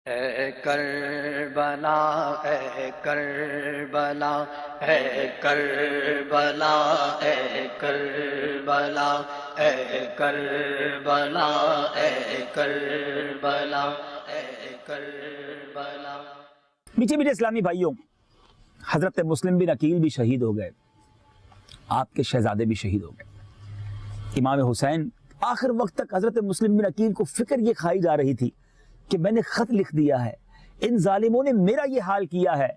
اے کربلا اے کربلا اے کربلا اے کربلا اے کربلا اے کربلا اے کربلا۔ میٹھے میٹھے اسلامی بھائیوں، حضرت مسلم بن عقیل بھی شہید ہو گئے، آپ کے شہزادے بھی شہید ہو گئے۔ امام حسین آخر وقت تک حضرت مسلم بن عقیل کو فکر یہ کھائی جا رہی تھی کہ میں نے خط لکھ دیا ہے، ان ظالموں نے میرا یہ حال کیا ہے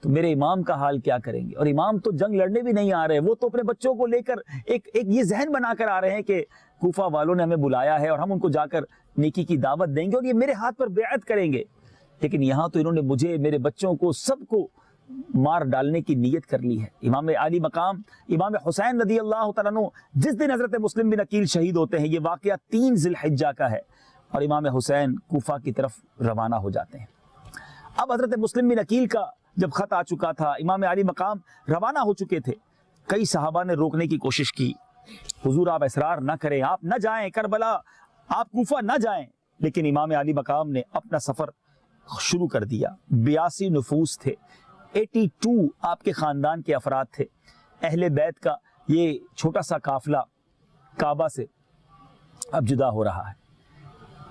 تو میرے امام کا حال کیا کریں گے۔ اور امام تو جنگ لڑنے بھی نہیں آ رہے، وہ تو اپنے بچوں کو لے کر ایک یہ ذہن بنا کر آ رہے ہیں کہ کوفہ والوں نے ہمیں بلایا ہے اور ہم ان کو جا کر نیکی کی دعوت دیں گے اور یہ میرے ہاتھ پر بیعت کریں گے۔ لیکن یہاں تو انہوں نے مجھے، میرے بچوں کو، سب کو مار ڈالنے کی نیت کر لی ہے۔ امام عالی مقام امام حسین رضی اللہ تعالیٰ عنہ جس دن حضرت مسلم بن عقیل شہید ہوتے ہیں، یہ واقعہ 3 ذی الحجہ کا ہے، اور امام حسین کوفہ کی طرف روانہ ہو جاتے ہیں۔ اب حضرت مسلم بن عقیل کا جب خط آ چکا تھا، امام علی مقام روانہ ہو چکے تھے، کئی صحابہ نے روکنے کی کوشش کی، حضور آپ اصرار نہ کریں، آپ نہ جائیں کربلا، آپ کوفہ نہ جائیں۔ لیکن امام علی مقام نے اپنا سفر شروع کر دیا۔ 82 نفوس تھے، 82 آپ کے خاندان کے افراد تھے۔ اہل بیت کا یہ چھوٹا سا قافلہ کعبہ سے اب جدا ہو رہا ہے۔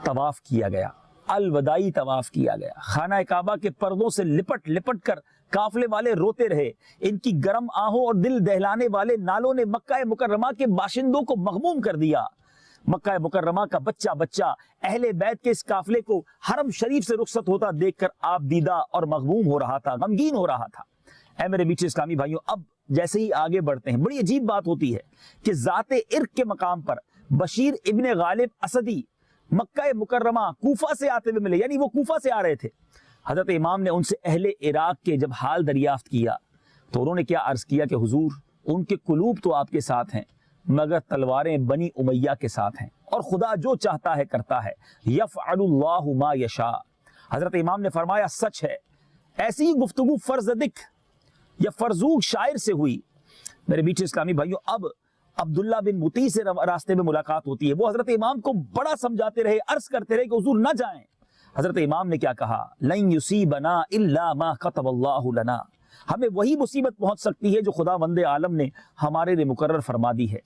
طواف کیا گیا، الوداعی طواف کیا گیا، خانہ کعبہ کے پردوں سے لپٹ لپٹ کر قافلے والے روتے رہے۔ ان کی گرم آہوں اور دل دہلانے والے نالوں نے مکہ مکرمہ کے باشندوں کو مغموم کر دیا۔ مکہ مکرمہ کا بچہ بچہ اہل بیت کے اس قافلے کو حرم شریف سے رخصت ہوتا دیکھ کر آپ دیدہ اور مغموم ہو رہا تھا، غمگین ہو رہا تھا۔ اے میرے میٹھے اسلامی بھائیوں، اب جیسے ہی آگے بڑھتے ہیں، بڑی عجیب بات ہوتی ہے کہ ذات عرق کے مقام پر بشیر ابن غالب اسدی مکہ مکرمہ کوفہ سے آتے ہوئے ملے، یعنی وہ کوفہ سے آ رہے تھے۔ حضرت امام نے ان سے اہل عراق کے جب حال دریافت کیا تو انہوں نے کیا عرض کیا کہ حضور، ان کے قلوب تو آپ کے ساتھ ہیں مگر تلواریں بنی امیہ کے ساتھ ہیں، اور خدا جو چاہتا ہے کرتا ہے، یفعل اللہ ما یشاء۔ حضرت امام نے فرمایا سچ ہے، ایسی ہی گفتگو فرزدق یا فرزوق شاعر سے ہوئی۔ میرے میٹھے اسلامی بھائیوں، اب عبداللہ بن مطیع سے راستے میں ملاقات ہوتی ہے۔ وہ حضرت امام کو بڑا سمجھاتے رہے، عرض کرتے رہے کہ حضور نہ جائیں۔ حضرت امام نے کیا کہا؟ لن یصیبنا الا ما کتب اللہ لنا، ہمیں وہی مصیبت پہنچ سکتی ہے جو خدا وند عالم نے ہمارے لیے مقرر فرما دی ہے۔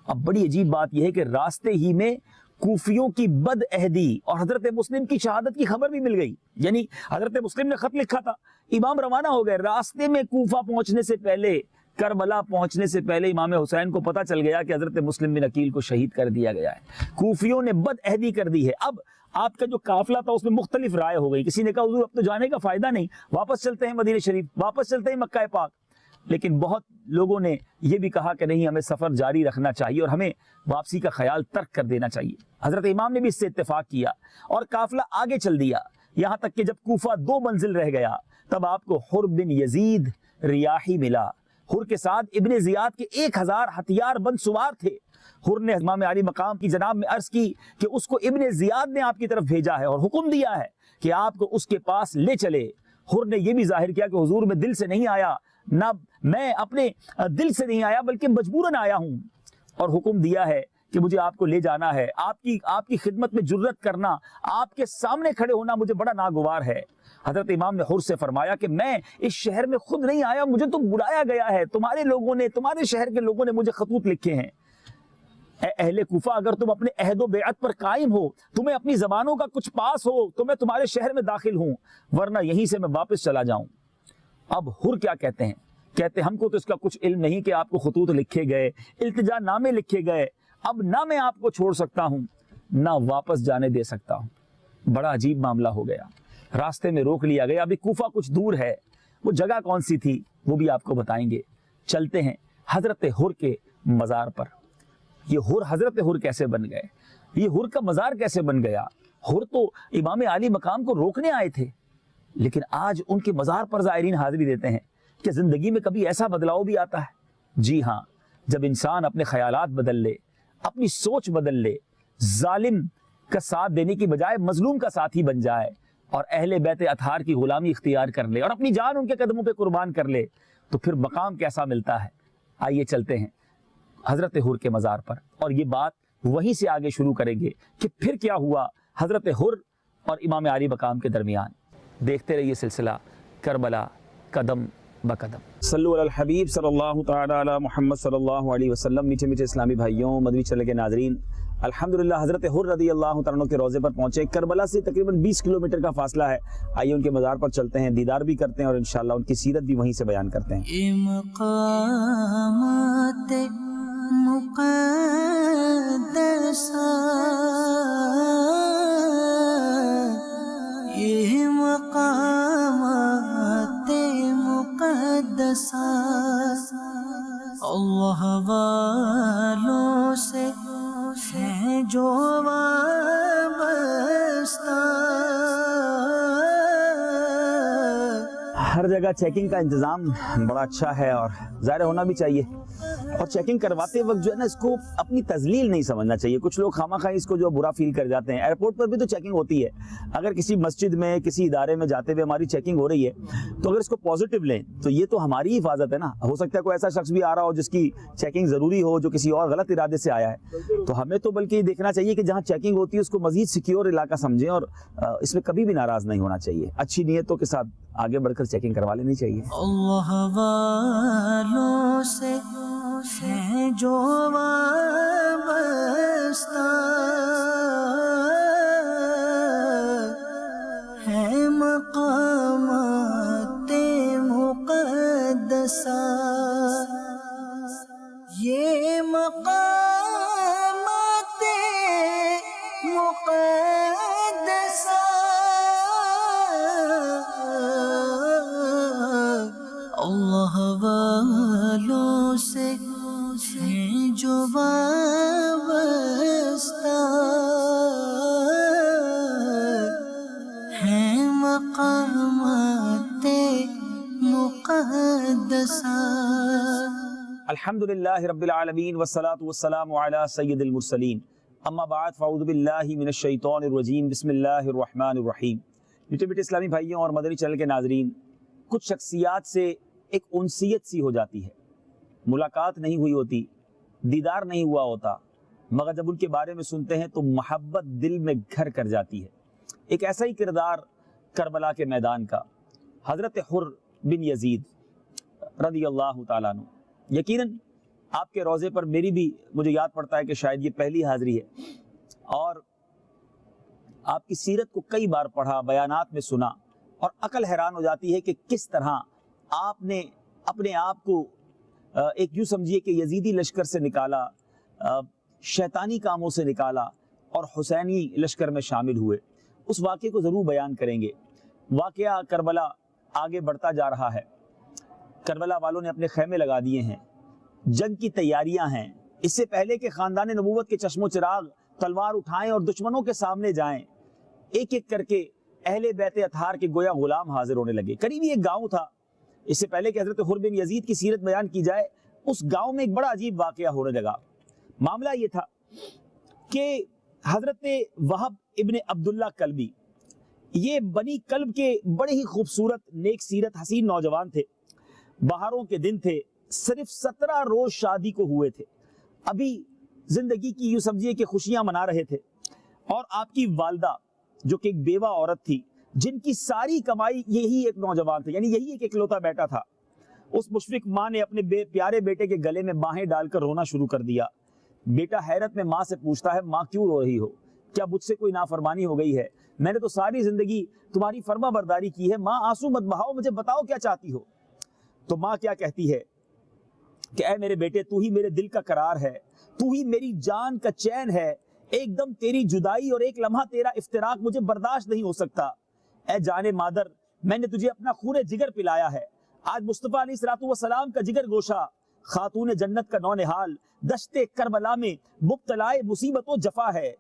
اب بڑی عجیب بات یہ ہے کہ راستے ہی میں کوفیوں کی بد عہدی اور حضرت مسلم کی شہادت کی خبر بھی مل گئی۔ یعنی حضرت مسلم نے خط لکھا تھا، امام روانہ ہو گئے، راستے میں کوفہ پہنچنے سے پہلے، کربلا پہنچنے سے پہلے امام حسین کو پتہ چل گیا کہ حضرت مسلم بن عقیل کو شہید کر دیا گیا ہے۔ کوفیوں نے بد عہدی کر دی ہے۔ اب آپ کا جو قافلہ تھا اس میں مختلف رائے ہو گئی، کسی نے کہا حضور اب تو جانے کا فائدہ نہیں، واپس چلتے ہیں مدینہ شریف، واپس چلتے ہیں مکہ پاک۔ لیکن بہت لوگوں نے یہ بھی کہا کہ نہیں، ہمیں سفر جاری رکھنا چاہیے اور ہمیں واپسی کا خیال ترک کر دینا چاہیے۔ حضرت امام نے بھی اس سے اتفاق کیا اور قافلہ آگے چل دیا، یہاں تک کہ جب کوفہ 2 منزل رہ گیا تب آپ کو حر بن یزید ریاحی ملا۔ حر کے ساتھ ابن زیاد کے 1000 ہتھیار بند سوار تھے۔ حر نے امام علی مقام کی جناب میں عرض کی کہ اس کو ابن زیاد نے آپ کی طرف بھیجا ہے اور حکم دیا ہے کہ آپ کو اس کے پاس لے چلے۔ حر نے یہ بھی ظاہر کیا کہ حضور میں دل سے نہیں آیا، نہ میں اپنے دل سے نہیں آیا بلکہ مجبوراً آیا ہوں، اور حکم دیا ہے کہ مجھے آپ کو لے جانا ہے، آپ کی خدمت میں جرت کرنا، آپ کے سامنے کھڑے ہونا مجھے بڑا ناگوار ہے۔ حضرت امام نے حر سے فرمایا کہ میں اس شہر میں خود نہیں آیا، مجھے تو بلایا گیا ہے، تمہارے لوگوں نے، تمہارے شہر کے لوگوں نے مجھے خطوط لکھے ہیں۔ اے اہل کوفہ، اگر تم اپنے عہد و بیعت پر قائم ہو، تمہیں اپنی زبانوں کا کچھ پاس ہو تو میں تمہارے شہر میں داخل ہوں، ورنہ یہیں سے میں واپس چلا جاؤں۔ اب حر کیا کہتے ہیں؟ کہتے ہم کو تو اس کا کچھ علم نہیں کہ آپ کو خطوط لکھے گئے، التجا نامے لکھے گئے، اب نہ میں آپ کو چھوڑ سکتا ہوں نہ واپس جانے دے سکتا ہوں۔ بڑا عجیب معاملہ ہو گیا، راستے میں روک لیا گیا۔ ابھی کوفہ کچھ دور ہے، وہ جگہ کون سی تھی وہ بھی آپ کو بتائیں گے۔ چلتے ہیں حضرت حر کے مزار پر۔ یہ حر، حضرت حر کیسے بن گئے؟ یہ حر کا مزار کیسے بن گیا؟ حر تو امام علی مقام کو روکنے آئے تھے، لیکن آج ان کے مزار پر زائرین حاضری دیتے ہیں۔ کہ زندگی میں کبھی ایسا بدلاؤ بھی آتا ہے؟ جی ہاں، جب انسان اپنے خیالات بدل لے، اپنی سوچ بدل لے، ظالم کا ساتھ دینے کی بجائے مظلوم کا ساتھی بن جائے اور اہل بیت اطہار کی غلامی اختیار کر لے اور اپنی جان ان کے قدموں پہ قربان کر لے، تو پھر مقام کیسا ملتا ہے۔ آئیے چلتے ہیں حضرت حر کے مزار پر، اور یہ بات وہیں سے آگے شروع کریں گے کہ پھر کیا ہوا۔ حضرت حر اور امام علی مقام کے درمیان. دیکھتے رہیے سلسلہ کربلا قدم بقدم. صلو علی الحبیب صلی اللہ تعالی علی محمد صلی اللہ علیہ وسلم. میٹھے میٹھے اسلامی بھائیوں، مدنی چینل کے ناظرین، الحمدللہ حضرت حر رضی اللہ تعالیٰ عنہ کے روضے پر پہنچے. کربلا سے تقریباً 20 کلومیٹر کا فاصلہ ہے. آئیے ان کے مزار پر چلتے ہیں، دیدار بھی کرتے ہیں اور انشاءاللہ ان کی سیرت بھی وہیں سے بیان کرتے ہیں. مقامات مقدسہ، یہ مقامات مقدسہ اللہ والوں سے ہے جو وابستہ. ہر جگہ چیکنگ کا انتظام بڑا اچھا ہے اور ظاہر ہونا بھی چاہیے. اور چیکنگ کرواتے وقت جو ہے نا اس کو اپنی تذلیل نہیں سمجھنا چاہیے. کچھ لوگ خواہ مخواہ اس کو جو برا فیل کر جاتے ہیں. ایئرپورٹ پر بھی تو چیکنگ ہوتی ہے. اگر کسی مسجد میں کسی ادارے میں جاتے ہوئے ہماری چیکنگ ہو رہی ہے تو اگر اس کو پازیٹیو لیں تو یہ تو ہماری حفاظت ہے نا. ہو سکتا ہے کوئی ایسا شخص بھی آ رہا ہو جس کی چیکنگ ضروری ہو، جو کسی اور غلط ارادے سے آیا ہے. تو ہمیں تو بلکہ یہ دیکھنا چاہیے کہ جہاں چیکنگ ہوتی ہے اس کو مزید سیکیور علاقہ سمجھیں اور اس میں کبھی بھی ناراض نہیں ہونا چاہیے. اچھی نیتوں کے ساتھ آگے بڑھ کر چیکنگ کروا لینی چاہیے. اللہ والوں سے ہے جو وابستہ، ہے مقامات مقدسہ، یہ مقامات مقدسہ اللہ والوں سے ہے جو وابستہ، ہے مقامات مقدسہ. الحمدللہ رب العالمین والصلاة والسلام علی سید المرسلین. اما بعد فاعوذ باللہ من الشیطان الرجیم. بسم اللہ الرحمن الرحیم. میٹھے میٹھے اسلامی بھائیوں اور مدنی چینل کے ناظرین، کچھ شخصیات سے ایک انسیت سی ہو جاتی ہے. ملاقات نہیں ہوئی ہوتی، دیدار نہیں ہوا ہوتا، مگر جب ان کے بارے میں سنتے ہیں تو محبت دل میں گھر کر جاتی ہے. ایک ایسا ہی کردار کربلا کے میدان کا حضرت حر بن یزید رضی اللہ تعالیٰ عنہ. یقیناً آپ کے روضے پر میری بھی مجھے یاد پڑتا ہے کہ شاید یہ پہلی حاضری ہے اور آپ کی سیرت کو کئی بار پڑھا، بیانات میں سنا اور عقل حیران ہو جاتی ہے کہ کس طرح آپ نے اپنے آپ کو ایک یوں سمجھیے کہ یزیدی لشکر سے نکالا، شیطانی کاموں سے نکالا اور حسینی لشکر میں شامل ہوئے. اس واقعے کو ضرور بیان کریں گے. واقعہ کربلا آگے بڑھتا جا رہا ہے. کربلا والوں نے اپنے خیمے لگا دیے ہیں، جنگ کی تیاریاں ہیں. اس سے پہلے کہ خاندان نبوت کے چشم و چراغ تلوار اٹھائیں اور دشمنوں کے سامنے جائیں، ایک ایک کر کے اہل بیت اطہار کے گویا غلام حاضر ہونے لگے. قریبی ایک گاؤں تھا. اس سے پہلے کہ حضرت حر بن یزید کی سیرت بیان کی جائے، اس گاؤں میں ایک بڑا عجیب واقعہ ہونے لگا. معاملہ یہ تھا کہ حضرت وہب ابن عبداللہ کلبی، یہ بنی کلب کے بڑے ہی خوبصورت نیک سیرت حسین نوجوان تھے. بہاروں کے دن تھے، صرف 17 روز شادی کو ہوئے تھے. ابھی زندگی کی یوں سمجھیے کہ خوشیاں منا رہے تھے اور آپ کی والدہ جو کہ ایک بیوہ عورت تھی، جن کی ساری کمائی یہی ایک نوجوان تھے، یعنی یہی ایک اکلوتا بیٹا تھا. اس مشفق ماں نے اپنے پیارے بیٹے کے گلے میں باہیں ڈال کر رونا شروع کر دیا. بیٹا حیرت میں ماں سے پوچھتا ہے، ماں کیوں رو رہی ہو؟ کیا مجھ سے کوئی نافرمانی ہو گئی ہے؟ میں نے تو ساری زندگی تمہاری فرما برداری کی ہے. ماں آنسو مت بہاؤ، مجھے بتاؤ کیا چاہتی ہو. تو ماں کیا کہتی ہے کہ اے میرے بیٹے، تو ہی میرے دل کا قرار ہے، تو ہی میری جان کا چین ہے. ایک دم تیری جدائی اور ایک لمحہ تیرا افتراق مجھے برداشت نہیں ہو سکتا. اے جان مادر، میں نے تجھے اپنا خون جگر پلایا ہے. آج مصطفیٰ علیہ السلام کا جگر گوشہ، خاتون جنت کا نونہال، دشت کربلا میں مبتلا مصیبت و جفا ہے.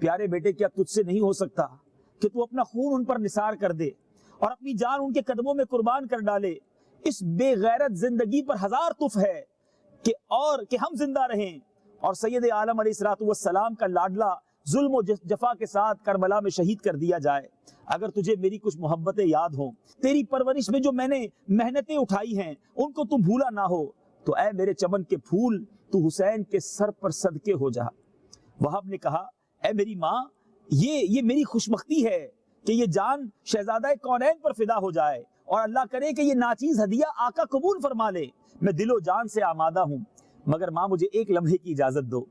پیارے بیٹے، کیا تجھ سے نہیں ہو سکتا کہ تو اپنا خون ان پر نثار کر دے اور اپنی جان ان کے قدموں میں قربان کر ڈالے؟ اس بے غیرت زندگی پر ہزار تف ہے کہ ہم زندہ رہیں اور سید عالم علیہ السلام کا لاڈلا ظلم و جفا کے ساتھ کربلا میں شہید کر دیا جائے. اگر تجھے میری کچھ محبتیں یاد ہوں، تیری پرورش میں جو میں نے محنتیں اٹھائی ہیں ان کو تم بھولا نہ ہو، تو اے میرے چمن کے پھول، تو حسین کے سر پر صدقے ہو جا. وہب نے کہا، اے میری ماں، یہ میری خوشبختی ہے کہ یہ جان شہزادہ کونین پر فدا ہو جائے اور اللہ کرے کہ یہ ناچیز ہدیہ آقا قبول فرما لے، میں دل و جان سے آمادہ ہوں، مگر ماں مجھے ایک لمحے کی اجازت دو۔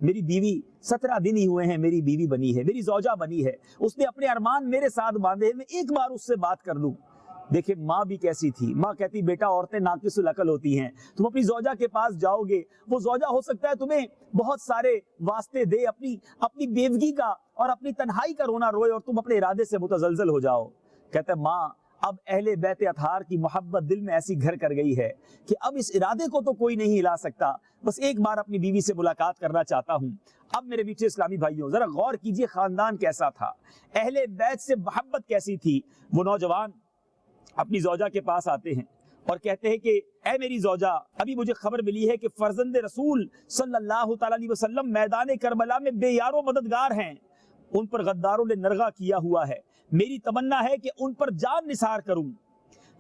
میری بیوی 17 دن ہی ہوئے ہیں میری بیوی بنی ہے، میری زوجہ بنی ہے، اس نے اپنے ارمان میرے ساتھ باندھے ہیں، میں ایک بار اس سے بات کر لوں۔ دیکھیں ماں بھی کیسی تھی، ماں کہتی بیٹا عورتیں ناقص العقل ہوتی ہیں، تم اپنی زوجہ کے پاس جاؤ گے، وہ زوجہ ہو سکتا ہے تمہیں بہت سارے واسطے دے، اپنی بیوگی کا اور اپنی تنہائی کا رونا روئے اور تم اپنے ارادے سے متزلزل ہو جاؤ۔ کہتا ہے ماں اب اہل بیت اطہار کی محبت دل میں ایسی گھر کر گئی ہے کہ اب اس ارادے کو تو کوئی نہیں ہلا سکتا، بس ایک بار اپنی بیوی سے ملاقات کرنا چاہتا ہوں۔ اب میرے میٹھے اسلامی بھائیوں ذرا غور کیجئے خاندان کیسا تھا، اہل بیت سے محبت کیسی تھی۔ وہ نوجوان اپنی زوجہ کے پاس آتے ہیں اور کہتے ہیں کہ اے میری زوجہ، ابھی مجھے خبر ملی ہے کہ فرزند رسول صلی اللہ تعالی علیہ وسلم میدان کربلا میں بے یار و مددگار ہیں، ان پر غداروں نے نرغہ کیا ہوا ہے، میری تمنا ہے کہ ان پر جان نثار کروں۔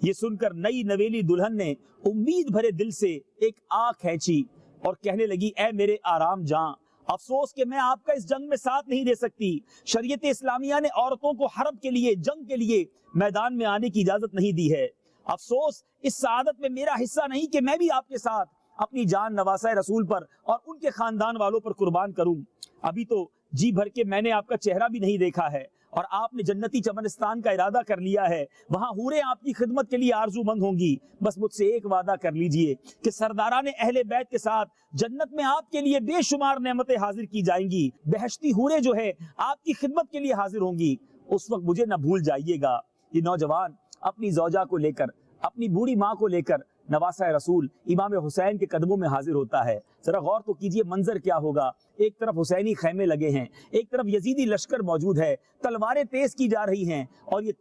یہ سن کر نئی نویلی دلہن نے امید بھرے دل سے ایک آنکھ کھینچی اور کہنے لگی اے میرے آرام جاں، افسوس کہ میں آپ کا اس جنگ میں ساتھ نہیں دے سکتی، شریعت اسلامیہ نے عورتوں کو حرب کے لیے جنگ کے لیے میدان میں آنے کی اجازت نہیں دی ہے، افسوس اس سعادت میں میرا حصہ نہیں کہ میں بھی آپ کے ساتھ اپنی جان نواسہ رسول پر اور ان کے خاندان والوں پر قربان کروں۔ ابھی تو جی بھر کے میں نے آپ کا چہرہ بھی نہیں دیکھا ہے اور آپ نے جنتی چمنستان کا ارادہ کر لیا ہے، وہاں حوریں آپ کی خدمت کے لیے آرزو مند ہوں گی، بس مجھ سے ایک وعدہ کر لیجئے کہ سرداران اہل بیت کے ساتھ جنت میں آپ کے لیے بے شمار نعمتیں حاضر کی جائیں گی، بہشتی حوریں جو ہے آپ کی خدمت کے لیے حاضر ہوں گی، اس وقت مجھے نہ بھول جائیے گا۔ یہ نوجوان اپنی زوجہ کو لے کر، اپنی بوڑھی ماں کو لے کر نواسہ رسول امام حسین کے قدموں میں حاضر ہوتا ہے۔ ذرا غور تو کیجئے منظر کیا ہوگا، ایک طرف حسینی خیمے لگے ہیں، ایک طرف یزیدی لشکر موجود ہے، تلواریں تیز کی جا رہی ہیں، اور یہ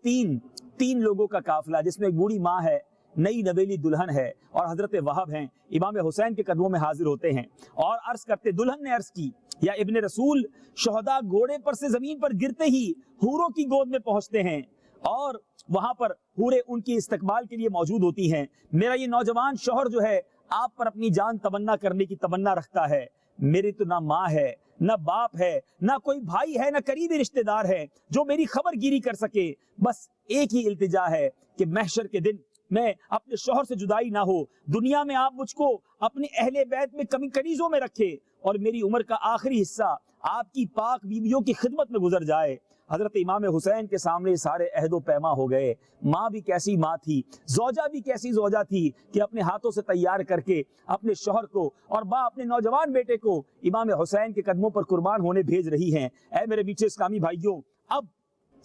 تین لوگوں کا قافلہ جس میں ایک بوڑھی ماں ہے، نئی نویلی دلہن ہے اور حضرت وہب ہیں، امام حسین کے قدموں میں حاضر ہوتے ہیں اور عرض کرتے، دلہن نے عرض کی یا ابن رسول، شہداء گھوڑے پر سے زمین پر گرتے ہی حوروں کی گود میں پہنچتے ہیں اور وہاں پر حوریں ان کی استقبال کے لیے موجود ہوتی ہیں، میرا یہ نوجوان شوہر جو ہے آپ پر اپنی جان تمنا کرنے کی تمنا رکھتا ہے، میری تو نہ ماں ہے نہ باپ ہے نہ کوئی بھائی ہے نہ قریبی رشتہ دار ہے جو میری خبر گیری کر سکے، بس ایک ہی التجا ہے کہ محشر کے دن میں اپنے شوہر سے جدائی نہ ہو، دنیا میں آپ مجھ کو اپنے اہل بیت میں کمی کنیزوں میں رکھے اور میری عمر کا آخری حصہ آپ کی پاک بیویوں کی خدمت میں گزر جائے۔ حضرت امام حسین کے سامنے سارے عہد و پیما ہو گئے، ماں بھی کیسی ماں تھی، زوجہ بھی کیسی زوجہ تھی کہ اپنے ہاتھوں سے تیار کر کے اپنے شوہر کو اور ماں اپنے نوجوان بیٹے کو امام حسین کے قدموں پر قربان ہونے بھیج رہی ہیں۔ اے میرے میٹھے اسلامی بھائیوں، اب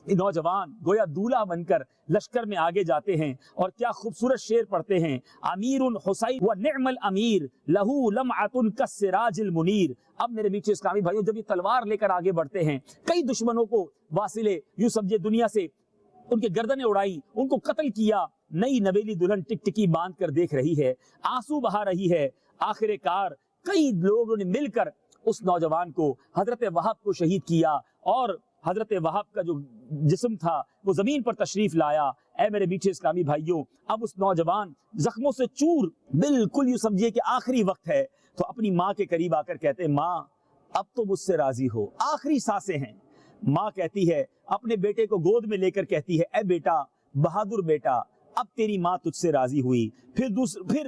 نوجوان گویا دولہا بن کر لشکر میں آگے جاتے ہیں اور کیا خوبصورت شعر پڑھتے ہیں، امیر حسین و نعم الامیر لہو لمعۃ کالسراج المنیر۔ اب میرے میٹھے اسلامی بھائیوں، جب یہ تلوار لے کر آگے بڑھتے ہیں، کئی دشمنوں کو واصلے یوں سمجھے دنیا سے ان کے گردنیں اڑائی، ان کو قتل کیا، نئی نویلی دلہن ٹک ٹکی باندھ کر دیکھ رہی ہے، آنسو بہا رہی ہے، آخر کار کئی لوگوں نے مل کر اس نوجوان کو، حضرت وہب کو شہید کیا اور حضرت وہب کا جو جسم تھا وہ زمین پر تشریف لایا۔ اے میرے میٹھے اسلامی بھائیوں، اب اس نوجوان زخموں سے چور، بالکل یوں سمجھیے کہ آخری وقت ہے، تو اپنی ماں کے قریب آ کر کہتے ماں اب تو مجھ سے راضی ہو، آخری سانسیں ہیں۔ ماں کہتی ہے، اپنے بیٹے کو گود میں لے کر کہتی ہے، اے بیٹا، بہادر بیٹا، اب تیری ماں تجھ سے راضی ہوئی۔ پھر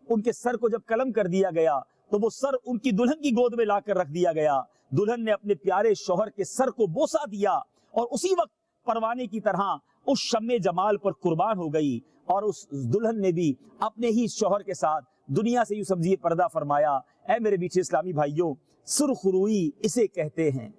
ان کے سر کو جب قلم کر دیا گیا تو وہ سر ان کی دلہن کی گود میں لا کر رکھ دیا گیا، دلہن نے اپنے پیارے شوہر کے سر کو بوسہ دیا اور اسی وقت پروانے کی طرح اس شمع جمال پر قربان ہو گئی، اور اس دلہن نے بھی اپنے ہی شوہر کے ساتھ دنیا سے یوں سمجھیے پردہ فرمایا۔ اے میرے میٹھے اسلامی بھائیوں، سرخ روئی اسے کہتے ہیں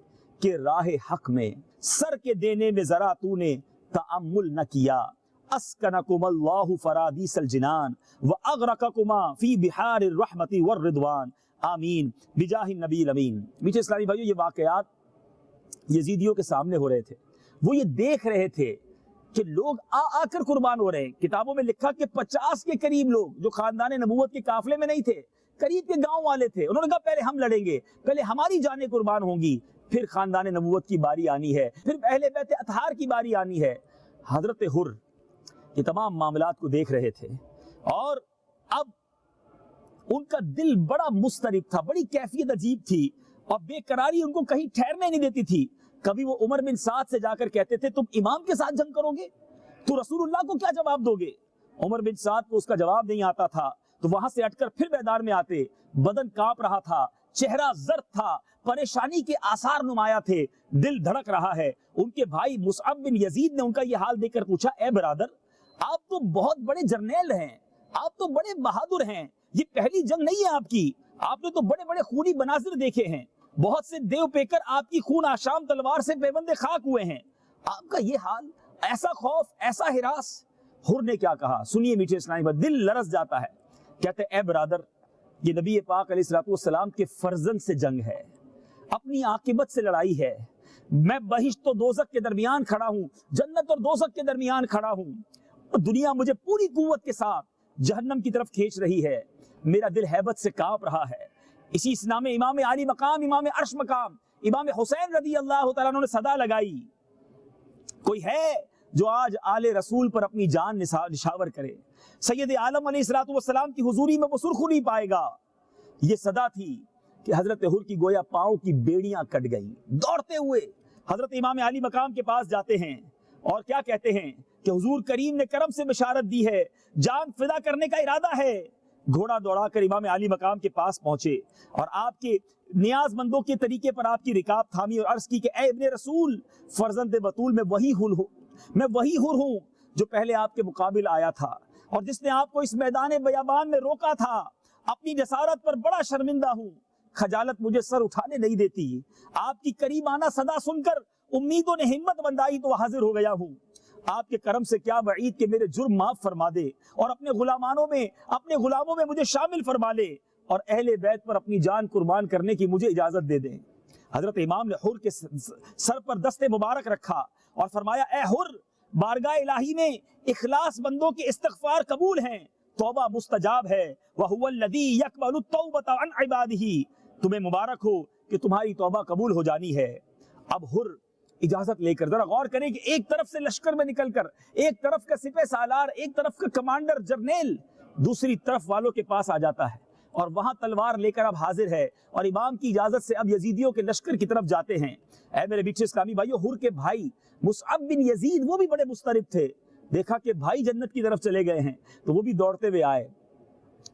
کہ راہ حق میں سر کے دینے میں ذرا تو نے تأمل نہ کیا، اسکنکم اللہ فرادیس الجنان واغرقکما فی بحار الرحمت والرضوان، آمین بجاہ النبی الامین۔ میٹھے اسلامی بھائیوں، یہ واقعات یزیدیوں کے سامنے ہو رہے تھے، وہ یہ دیکھ رہے تھے کہ لوگ آ کر قربان ہو رہے ہیں۔ کتابوں میں لکھا کہ 50 کے قریب لوگ جو خاندان نبوت کے قافلے میں نہیں تھے، قریب کے گاؤں والے تھے، انہوں نے کہا پہلے ہم لڑیں گے، پہلے ہماری جانیں قربان ہوں گی، پھر خاندان نبوت کی باری آنی ہے، پھر اہل بیت اطہار کی باری آنی ہے۔ حضرت حر یہ تمام معاملات کو دیکھ رہے تھے اور اب ان کا دل بڑا مضطرب تھا، بڑی کیفیت عجیب تھی اور بے قراری ان کو کہیں ٹھہرنے نہیں دیتی تھی۔ کبھی وہ عمر بن سعد سے جا کر کہتے تھے تم امام کے ساتھ جنگ کرو گے تو رسول اللہ کو کیا جواب دو گے؟ عمر بن سعد کو اس کا جواب نہیں آتا تھا تو وہاں سے ہٹ کر پھر میدان میں آتے، بدن کانپ رہا تھا، چہرہ زرد تھا، پریشانی کے آثار نمایاں تھے، دل دھڑک رہا ہے۔ ان کے بھائی مصعب بن یزید نے ان کا یہ حال دیکھ کر پوچھا، اے برادر آپ تو بہت بڑے جرنیل ہیں، آپ تو بڑے بہادر ہیں، یہ پہلی جنگ نہیں ہے آپ کی، آپ نے تو بڑے بڑے خونی مناظر دیکھے ہیں، بہت سے دیو پیکر آپ کی خون آشام تلوار سے پیوندے خاک ہوئے ہیں، آپ کا یہ حال، ایسا خوف، ایسا ہراس۔ حر نے کیا کہا سنیے میٹھے اسلامی بھائی، دل لرز جاتا ہے، کہتے اے برادر یہ نبی پاک علیہ السلام کے فرزند سے جنگ ہے، اپنی عاقبت سے لڑائی ہے، میں بہشت و دوزخ کے درمیان کھڑا ہوں، جنت اور دوزخ کے درمیان کھڑا ہوں، اور دنیا مجھے پوری قوت کے ساتھ جہنم کی طرف کھینچ رہی ہے، میرا دل ہیبت سے کانپ رہا ہے۔ اسی اسنا میں امام علی مقام، امام عرش مقام، امام حسین رضی اللہ تعالیٰ عنہ نے صدا لگائی، کوئی ہے جو آج آل رسول پر اپنی جان نشاور کرے؟ سید عالم علیہ السلام کی حضوری میں وہ سرخ نہیں پائے گا۔ یہ صدا تھی کہ حضرت حر کی گویا پاؤں کی بیڑیاں کٹ گئیں، دوڑتے ہوئے حضرت امام علی مقام کے پاس جاتے ہیں اور کیا کہتے ہیں کہ حضور کریم نے کرم سے بشارت دی ہے، جان فدا کرنے کا ارادہ ہے۔ گھوڑا دوڑا کر امام علی مقام کے پاس پہنچے اور آپ کے نیاز مندوں کے طریقے پر آپ کی رکاب تھامی اور عرض کی کہ اے ابن رسول، فرزند بطول میں وہی حر ہوں جو پہلے آپ کے مقابل آیا تھا اور جس نے آپ کو اس میدان بیابان میں روکا تھا، اپنی جسارت پر بڑا شرمندہ ہوں، خجالت مجھے سر اٹھانے نہیں دیتی، آپ کی قریبانہ صدا سن کر امیدوں نے ہمت بندائی تو حاضر ہو گیا ہوں، آپ کے کرم سے کیا بعید کہ میرے جرم معاف فرما دے اور اپنے غلاموں میں مجھے شامل فرما لے اور اہل بیت پر اپنی جان قربان کرنے کی مجھے اجازت دے دیں۔ حضرت امام نے حر کے سر پر دست مبارک رکھا اور فرمایا اے حر، بارگاہ الہی میں اخلاص بندوں کے استغفار قبول ہیں، توبہ مستجاب ہے، وَهُوَ الَّذِي يَقْبَلُ التَّوْبَةَ عَنْ عِبَادِهِ، تمہیں مبارک ہو کہ تمہاری توبہ قبول ہو جانی ہے۔ اب حر اجازت لے کر ذرا غور کریں کہ ایک طرف سے لشکر میں نکل کر، ایک طرف کا سپہ سالار، ایک طرف کا کمانڈر جرنیل دوسری طرف والوں کے پاس آ جاتا ہے اور وہاں تلوار لے کر اب حاضر ہے اور امام کی اجازت سے اب یزیدیوں کے لشکر کی طرف جاتے ہیں۔ اے میرے بیچے اسلامی بھائیو، حر کے بھائی مصعب بن یزید وہ بھی بڑے مضطرب تھے، دیکھا کہ بھائی جنت کی طرف چلے گئے ہیں تو وہ بھی دوڑتے ہوئے آئے،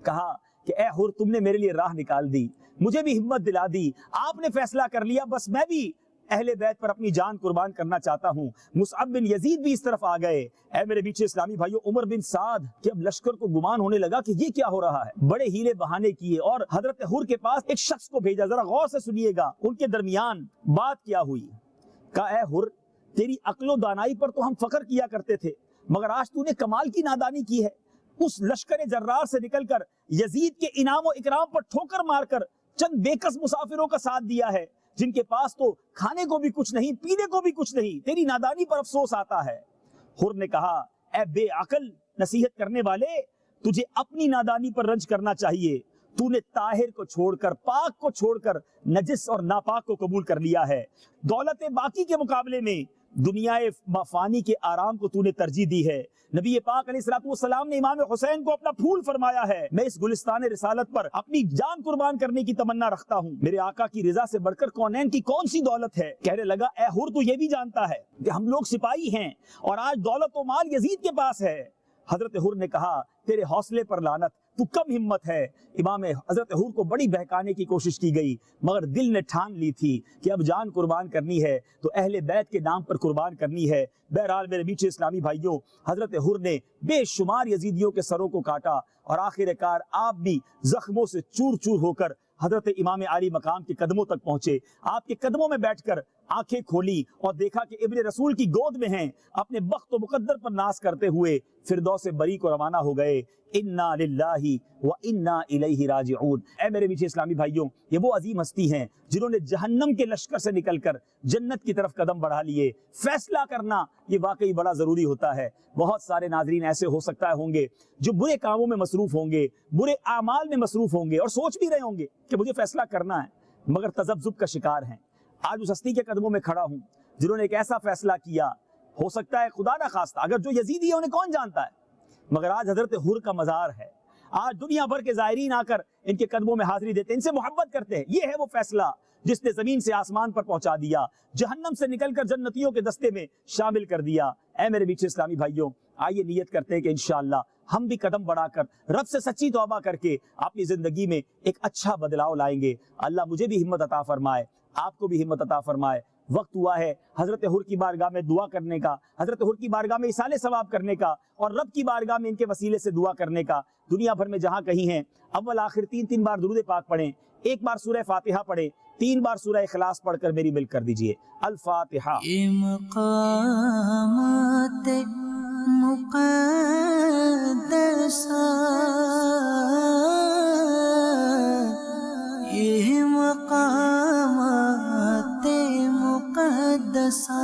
کہا کہ اے حر تم نے میرے لیے راہ نکال دی، مجھے بھی ہمت دلا دی، آپ نے فیصلہ کر لیا، بس میں بھی اہل بیت پر اپنی جان قربان کرنا چاہتا ہوں۔ مصعب بن یزید بھی اس طرف آ گئے۔ اے میرے بیچے اسلامی بھائیو، عمر بن سعد کہ اب لشکر کو گمان ہونے لگا کہ یہ کیا ہو رہا ہے، بڑے ہیلے بہانے کیے اور حضرت حر کے پاس ایک شخص کو بھیجا، ذرا غور سے سنیے گا ان کے درمیان بات کیا ہوئی۔ کہا اے حر، تیری عقل و دانائی پر تو ہم فخر کیا کرتے تھے، مگر آج تو نے کمال کی نادانی کی ہے، اس لشکر جرار سے نکل کر یزید کے انعام و اکرام پر ٹھوکر مار کر چند بے کس مسافروں کا ساتھ دیا ہے جن کے پاس تو کھانے کو بھی کچھ نہیں، پینے کو بھی کچھ نہیں، تیری نادانی پر افسوس آتا ہے۔ حر نے کہا اے بے عقل نصیحت کرنے والے، تجھے اپنی نادانی پر رنج کرنا چاہیے، تو نے طاہر کو چھوڑ کر، پاک کو چھوڑ کر نجس اور ناپاک کو قبول کر لیا ہے، دولت باقی کے مقابلے میں دنیا فانی کے آرام کو تو نے ترجیح دی ہے۔ نبی پاک علیہ السلام نے امام حسین کو اپنا پھول فرمایا ہے، میں اس گلستان رسالت پر اپنی جان قربان کرنے کی تمنا رکھتا ہوں، میرے آقا کی رضا سے بڑھ کر کونین کی کون سی دولت ہے؟ کہنے لگا اے حر تو یہ بھی جانتا ہے کہ ہم لوگ سپاہی ہیں اور آج دولت و مال یزید کے پاس ہے۔ حضرت حر نے کہا تیرے حوصلے پر لعنت، تو کم ہمت ہے۔ امام حضرت حر کو بڑی بہکانے کی کوشش کی گئی، مگر دل نے ٹھان لی تھی کہ اب جان قربان کرنی ہے تو اہل بیت کے نام پر قربان کرنی ہے۔ بہرحال میرے میٹھے اسلامی بھائیوں، حضرت حر نے بے شمار یزیدیوں کے سروں کو کاٹا اور آخر کار آپ بھی زخموں سے چور چور ہو کر حضرت امام علی مقام کے قدموں تک پہنچے۔ آپ کے قدموں میں بیٹھ کر آنکھیں کھولی اور دیکھا کہ ابن رسول کی گود میں ہیں، اپنے بخت و مقدر پر ناز کرتے ہوئے فردوس بری کو روانہ ہو گئے۔ انا للہ و انا الیہ راجعون۔ اے میرے میٹھے اسلامی بھائیوں، یہ وہ عظیم ہستی ہیں جنہوں نے جہنم کے لشکر سے نکل کر جنت کی طرف قدم بڑھا لیے۔ فیصلہ کرنا یہ واقعی بڑا ضروری ہوتا ہے۔ بہت سارے ناظرین ایسے ہو سکتا ہے ہوں گے جو برے کاموں میں مصروف ہوں گے، برے اعمال میں مصروف ہوں گے اور سوچ بھی رہے ہوں گے کہ مجھے فیصلہ کرنا ہے، مگر تذبذب کا شکار ہیں۔ آج اس ہستی کے قدموں میں کھڑا ہوں جنہوں نے ایک ایسا فیصلہ کیا، ہو سکتا ہے خدا نہ خواستہ، اگر جو یزیدی ہے انہیں کون جانتا ہے، مگر آج حضرت حر کا مزار ہے، آج دنیا بھر کے زائرین آ کر ان کے قدموں میں حاضری دیتے ہیں، ان سے محبت کرتے ہیں۔ یہ ہے وہ فیصلہ جس نے زمین سے آسمان پر پہنچا دیا، جہنم سے نکل کر جنتیوں کے دستے میں شامل کر دیا۔ اے میرے میٹھے اسلامی بھائیوں، آئیے نیت کرتے ہیں کہ انشاءاللہ ہم بھی قدم بڑھا کر رب سے سچی توبہ کر کے اپنی زندگی میں ایک اچھا بدلاؤ لائیں گے۔ اللہ مجھے بھی ہمت عطا فرمائے، آپ کو بھی ہمت عطا فرمائے۔ وقت ہوا ہے حضرت حر کی بارگاہ میں دعا کرنے کا، حضرت حر کی بارگاہ میں اصالِ ثواب کرنے کا، اور رب کی بارگاہ میں ان کے وسیلے سے دعا کرنے کا۔ دنیا بھر میں جہاں کہیں ہیں، اول آخر 3 بار درود پاک پڑھیں، 1 بار سورہ فاتحہ پڑھیں، 3 بار سورہ اخلاص پڑھ کر میری مل کر دیجئے۔ الفاتحہ۔ یہ مقامات مقدسہ، یہ مقامات مقدسہ۔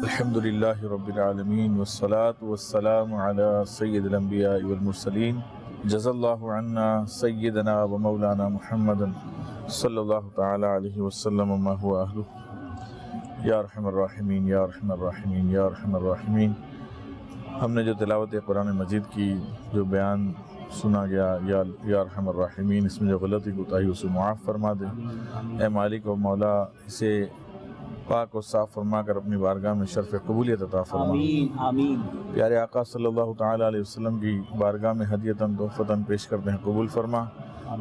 الحمدللہ رب العالمین والصلاة والسلام علی سید الانبیاء والمرسلین، جزا اللہ عنا سیدنا و مولانا محمد صلی اللہ تعالی علیہ وسلم ما هو اہلہ۔ یا ارحم الراحمین، یا ارحم الراحمین، یا ارحم الراحمین۔ ہم نے جو تلاوت قرآن مجید کی جو بیان سنا گیا، یا ارحم الراحمین، اس میں جو غلطی کوتاہی اسے معاف فرما دے۔ اے مالک و مولا، اسے پاک و صاف فرما کر اپنی بارگاہ میں شرف قبولیت عطا فرما۔ آمین آمین۔ پیارے آقا صلی اللہ تعالی علیہ وسلم کی بارگاہ میں ہدیتاً تحفتاً پیش کرتے ہیں، قبول فرما۔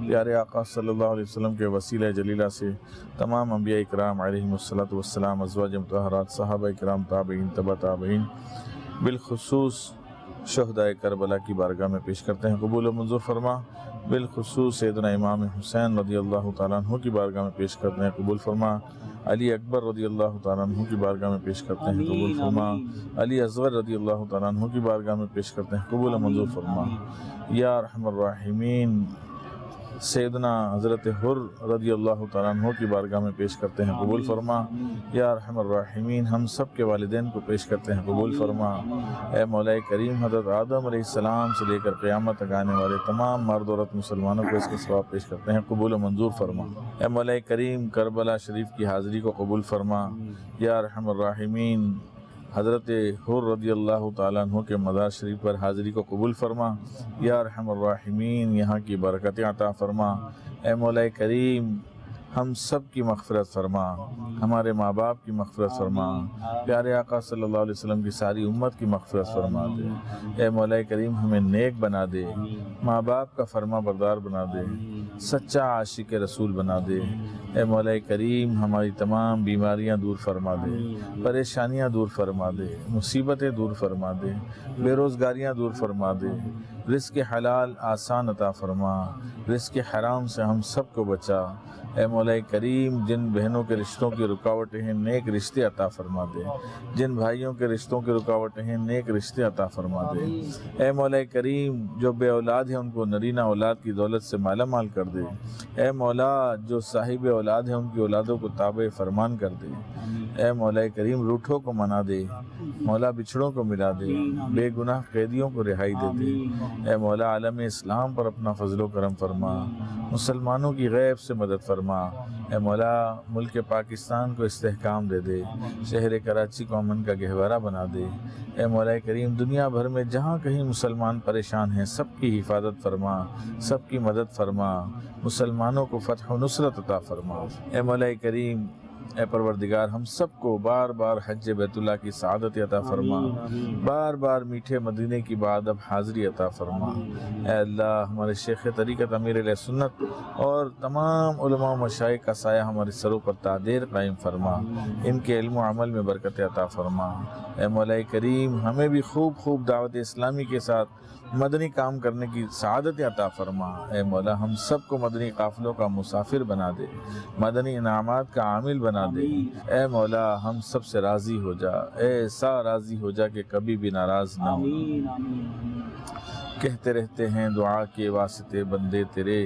پیارے آقا صلی اللہ علیہ وسلم کے وسیلہ جلیلہ سے تمام انبیاء اکرام علیہم الصلاۃ والسلام، ازواج مطہرات، صحابہ اکرام، تابعین، تبع تابعین، بالخصوص شہدائے کربلا کی بارگاہ میں پیش کرتے ہیں، قبول و منظور فرما۔ بالخصوص سیدنا امام حسین رضی اللہ تعالیٰ عنہ کی بارگاہ میں پیش کرتے ہیں، قبول فرما۔ علی اکبر رضی اللہ تعالیٰ عنہ کی بارگاہ میں پیش کرتے ہیں، قبول فرما۔ علی اصغر رضی اللہ تعالیٰ عنہ کی بارگاہ میں پیش کرتے ہیں، قبول و منظور فرما۔ یا ارحم الراحمین، سیدنا حضرت حر رضی اللہ تعالیٰ عنہ کی بارگاہ میں پیش کرتے ہیں، قبول فرما۔ یا ارحم الراحمین، ہم سب کے والدین کو پیش کرتے ہیں، قبول فرما۔ اے مولا کریم، حضرت آدم علیہ السلام سے لے کر قیامت تک آنے والے تمام مرد عورت مسلمانوں کو اس کا ثواب پیش کرتے ہیں، قبول و منظور فرما۔ اے مولا کریم، کربلا شریف کی حاضری کو قبول فرما۔ یا ارحم الراحمین، حضرت حر رضی اللہ تعالیٰ عنہ کے مزار شریف پر حاضری کو قبول فرما۔ یا ارحم الراحمین، یہاں کی برکتیں عطا فرما۔ اے مولا کریم، ہم سب کی مغفرت فرما، ہمارے ماں باپ کی مغفرت فرما، پیارے آقا صلی اللہ علیہ وسلم کی ساری امت کی مغفرت فرما دے۔ اے مولا کریم، ہمیں نیک بنا دے، ماں باپ کا فرما بردار بنا دے، سچا عاشق رسول بنا دے۔ اے مولا کریم، ہماری تمام بیماریاں دور فرما دے، پریشانیاں دور فرما دے، مصیبتیں دور فرما دے، بے روزگاریاں دور فرما دے، رزق حلال آسان عطا فرما، رزق حرام سے ہم سب کو بچا۔ اے مولا کریم، جن بہنوں کے رشتوں کی رکاوٹیں ہیں، نیک رشتے عطا فرما دے۔ جن بھائیوں کے رشتوں کی رکاوٹیں ہیں، نیک رشتے عطا فرما دے۔ اے مولا کریم، جو بے اولاد ہیں ان کو نرینہ اولاد کی دولت سے مالا مال کر دے۔ اے مولا، جو صاحب اولاد ہیں ان کی اولادوں کو تابع فرمان کر دے۔ اے مولا کریم، روٹھوں کو منا دے، مولا بچھڑوں کو ملا دے، بے گناہ قیدیوں کو رہائی دے دے۔ اے مولا، عالم اسلام پر اپنا فضل و کرم فرما، مسلمانوں کی غیب سے مدد فرما۔ اے مولا، ملک پاکستان کو استحکام دے دے، شہر کراچی کو امن کا گہوارہ بنا دے۔ اے مولا کریم، دنیا بھر میں جہاں کہیں مسلمان پریشان ہیں، سب کی حفاظت فرما، سب کی مدد فرما، مسلمانوں کو فتح و نصرت عطا فرما۔ اے مولا کریم، اے پروردگار، ہم سب کو بار بار حج بیت اللہ کی سعادت عطا فرما، بار بار میٹھے مدینے کی بادب حاضری عطا فرما۔ اے اللہ، ہمارے شیخ طریقت امیر علیہ سنت اور تمام علماء و مشائخ کا سایہ ہمارے سروں پر تعدیر قائم فرما، ان کے علم و عمل میں برکت عطا فرما۔ اے مولا کریم، ہمیں بھی خوب خوب دعوت اسلامی کے ساتھ مدنی کام کرنے کی سعادت عطا فرما۔ اے مولا، ہم سب کو مدنی قافلوں کا مسافر بنا دے، مدنی انعامات کا عامل بنا دے۔ اے مولا، ہم سب سے راضی ہو جا، ایسا راضی ہو جا کہ کبھی بھی ناراض نہ ہو۔ کہتے رہتے ہیں دعا کے واسطے بندے تیرے،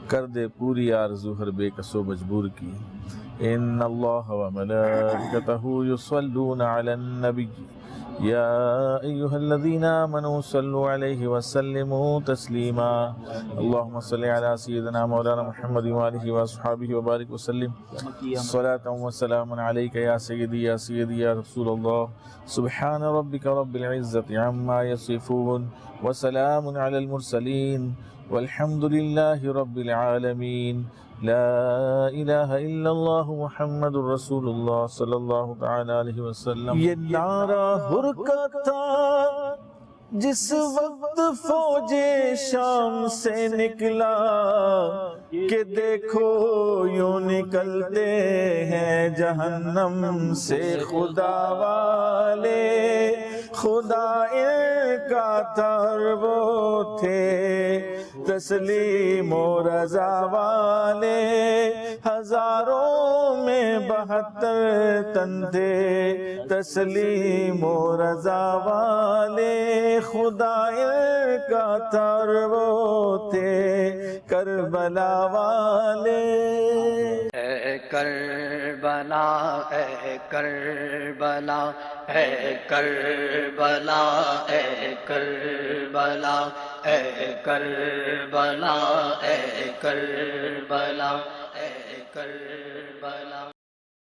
کر دے پوری آرزو ہر بے کس و مجبور کی۔ ان اللہ و ملائکتہ یصلون علی النبی يا أيها الذين آمنوا صلوا عليه وسلموا تسليما اللهم صل على سيدنا مولانا محمد وآله وأصحابه وبارك وسلم صلاة وسلام عليك يا سيدي يا سيدي يا رسول الله سبحان ربك رب العزة عما يصفون وسلام على المرسلين والحمد لله رب العالمين لا الہ الا اللہ محمد رسول اللہ صلی اللہ تعالی علیہ وسلم۔ یہ نعرہ حرکت تھا جس وقت فوج شام سے نکلا کہ دیکھو یوں نکلتے ہیں جہنم سے خدا والے، خدا ان کا تھا اور وہ تھے تسلیم و رضا والے، ہزاروں میں 72 تن تھے تسلیم و رضا والے، خدا ان کا تھا اور وہ تھے کربلا والے۔ اے کربلا اے کربلا اے کربلا اے کربلا اے کربلا اے کربلا اے کربلا